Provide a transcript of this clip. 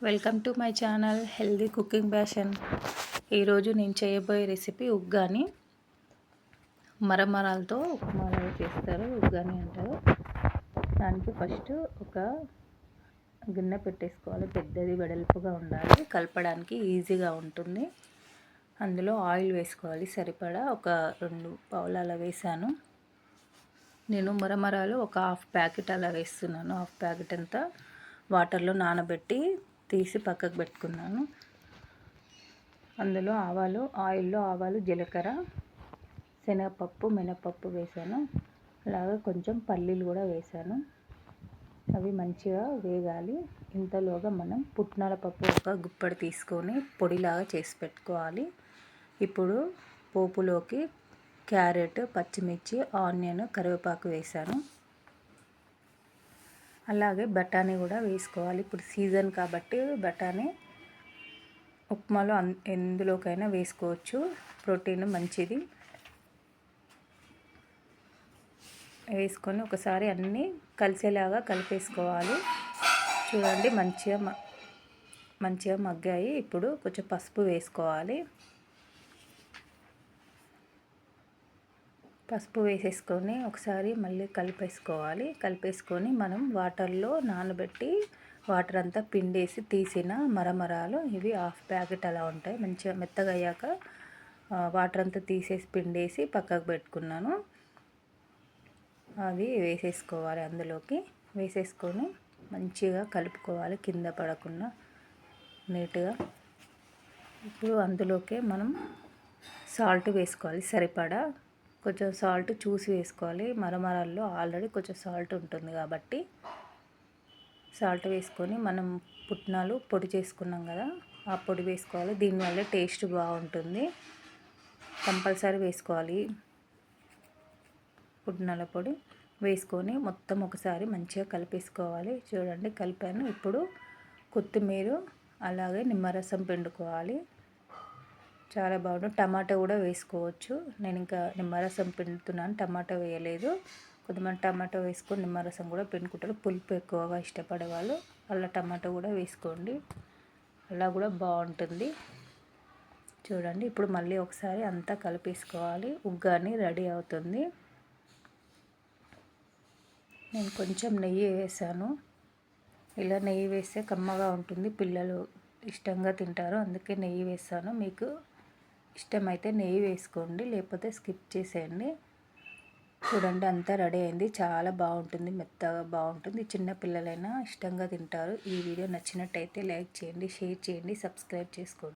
Welcome to my channel healthy cooking passion. ఈరోజు నేను చేయబోయే రెసిపీ ఉగ్గాని. మరమరాలతో ఉప్మాలాగా చేస్తారు, ఉగ్గాని అంటారు. దానికి ఫస్ట్ ఒక గిన్నె పెట్టేసుకోవాలి. పెద్దది వెడల్పుగా ఉండాలి, కలపడానికి ఈజీగా ఉంటుంది. అందులో ఆయిల్ వేసుకోవాలి సరిపడా. ఒక 2 పావులు అలా వేసాను. నేను మరమరాలు ఒక హాఫ్ ప్యాకెట్ అలా వేస్తున్నాను. హాఫ్ ప్యాకెట్ అంతా వాటర్లో నానబెట్టి తీసి పక్కకు పెట్టుకున్నాను. అందులో ఆయిల్లో ఆవాలు, జీలకర్ర, శనగపప్పు, మినపప్పు వేసాను. అలాగే కొంచెం పల్లీలు కూడా వేసాను. అవి మంచిగా వేగాలి. ఇంతలోగా మనం పుట్నాల పప్పు ఒక గుప్పెడు తీసుకొని పొడిలాగా చేసి పెట్టుకోవాలి. ఇప్పుడు పోపులోకి క్యారెట్, పచ్చిమిర్చి, ఆనియన్, కరివేపాకు వేసాను. అలాగే బఠానీ కూడా వేసుకోవాలి. ఇప్పుడు సీజన్ కాబట్టి బఠానీ ఉప్మాలో ఎందులోకైనా వేసుకోవచ్చు, ప్రోటీన్ మంచిది. వేసుకొని ఒకసారి అన్నీ కలిసేలాగా కలిపేసుకోవాలి. చూడండి మంచిగా మగ్గాయి. ఇప్పుడు కొంచెం పసుపు వేసుకోవాలి. పసుపు వేసేసుకొని ఒకసారి మళ్ళీ కలిపేసుకొని మనం వాటర్లో నానబెట్టి వాటర్ అంతా పిండేసి తీసిన మరమరాలు ఇవి హాఫ్ ప్యాకెట్ అలా ఉంటాయి. మంచిగా మెత్తగా అయ్యాక వాటర్ అంతా తీసేసి పిండేసి పక్కకు పెట్టుకున్నాను. అవి వేసేసుకోవాలి. అందులోకి వేసేసుకొని మంచిగా కలుపుకోవాలి, కింద పడకుండా నీట్గా. ఇప్పుడు అందులోకి మనం సాల్ట్ వేసుకోవాలి సరిపడా. కొంచెం సాల్ట్ చూసి వేసుకోవాలి. మరమరాల్లో ఆల్రెడీ కొంచెం సాల్ట్ ఉంటుంది కాబట్టి సాల్ట్ వేసుకొని మనం పుట్నాలు పొడి చేసుకున్నాం కదా, ఆ పొడి వేసుకోవాలి. దీనివల్ల టేస్ట్ బాగుంటుంది. కంపల్సరీ వేసుకోవాలి. పుట్నాల పొడి వేసుకొని మొత్తం ఒకసారి మంచిగా కలిపేసుకోవాలి. చూడండి కలిపాను. ఇప్పుడు కొత్తిమీర అలాగే నిమ్మరసం పిండుకోవాలి. చాలా బాగుంటుంది. టమాటా కూడా వేసుకోవచ్చు. నేను ఇంకా నిమ్మరసం పిండుతున్నాను, టమాటా వేయలేదు. కొంతమంది టమాటా వేసుకొని నిమ్మరసం కూడా పిండుకుంటారు. పులుపు ఎక్కువగా ఇష్టపడే వాళ్ళు అలా టమాటా కూడా వేసుకోండి, అలా కూడా బాగుంటుంది. చూడండి ఇప్పుడు మళ్ళీ ఒకసారి అంతా కలిపేసుకోవాలి. ఉగ్గాని రెడీ అవుతుంది. నేను కొంచెం నెయ్యి వేసాను. ఇలా నెయ్యి వేస్తే కమ్మగా ఉంటుంది, పిల్లలు ఇష్టంగా తింటారు, అందుకే నెయ్యి వేసాను. మీకు ఇష్టమైతే నెయ్యి వేసుకోండి, లేకపోతే స్కిప్ చేసేయండి. చూడండి అంతా రెడీ అయింది. చాలా బాగుంటుంది, మెత్తగా బాగుంటుంది. చిన్న పిల్లలైనా ఇష్టంగా తింటారు. ఈ వీడియో నచ్చినట్టయితే లైక్ చేయండి, షేర్ చేయండి, సబ్స్క్రైబ్ చేసుకోండి.